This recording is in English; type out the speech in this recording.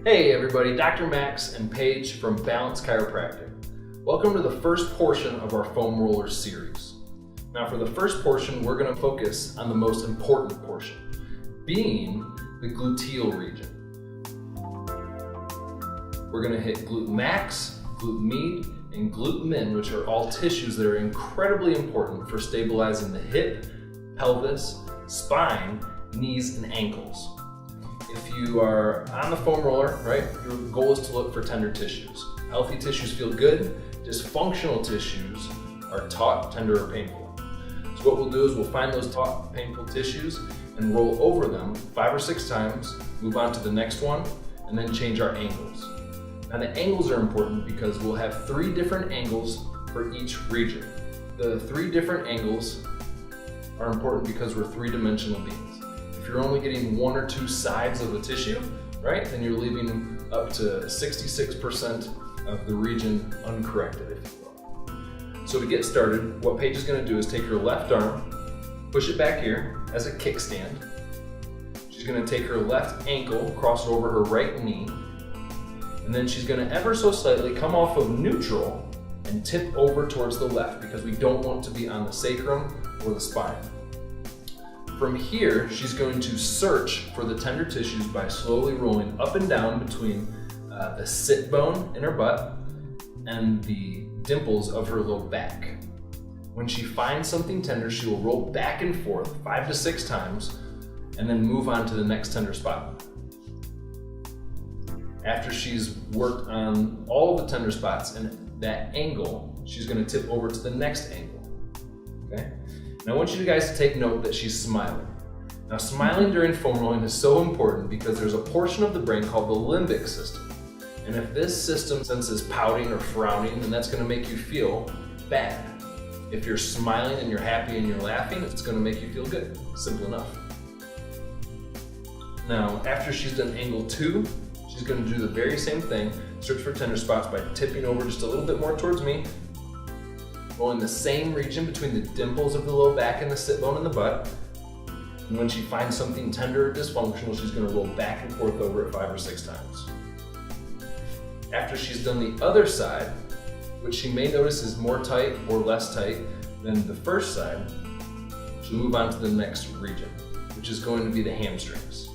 Hey everybody, Dr. Max and Paige from Balance Chiropractic. Welcome to the first portion of our foam roller series. Now for the first portion, we're going to focus on the most important portion, being the gluteal region. We're going to hit glute max, glute med, and glute min, which are all tissues that are incredibly important for stabilizing the hip, pelvis, spine, knees, and ankles. If you are on the foam roller, right, your goal is to look for tender tissues. Healthy tissues feel good, dysfunctional tissues are taut, tender, or painful. So what we'll do is we'll find those taut, painful tissues and roll over them 5 or 6 times, move on to the next one, and then change our angles. Now the angles are important because we'll have 3 different angles for each region. The 3 different angles are important because we're 3-dimensional beings. If you're only getting 1 or 2 sides of a tissue, right, then you're leaving up to 66% of the region uncorrected, if you will. So to get started, what Paige is going to do is take her left arm, push it back here as a kickstand. She's going to take her left ankle, cross it over her right knee, and then she's going to ever so slightly come off of neutral and tip over towards the left because we don't want to be on the sacrum or the spine. From here, she's going to search for the tender tissues by slowly rolling up and down between the sit bone in her butt and the dimples of her low back. When she finds something tender, she will roll back and forth 5 to 6 times and then move on to the next tender spot. After she's worked on all of the tender spots and that angle, she's going to tip over to the next angle. Okay? Now I want you guys to take note that she's smiling. Now smiling during foam rolling is so important because there's a portion of the brain called the limbic system. And if this system senses pouting or frowning, then that's going to make you feel bad. If you're smiling and you're happy and you're laughing, it's going to make you feel good. Simple enough. Now after she's done angle 2, she's going to do the very same thing, search for tender spots by tipping over just a little bit more towards me, rolling the same region between the dimples of the low back and the sit bone in the butt. And when she finds something tender or dysfunctional, she's going to roll back and forth over it 5 or 6 times. After she's done the other side, which she may notice is more tight or less tight than the first side, she'll move on to the next region, which is going to be the hamstrings.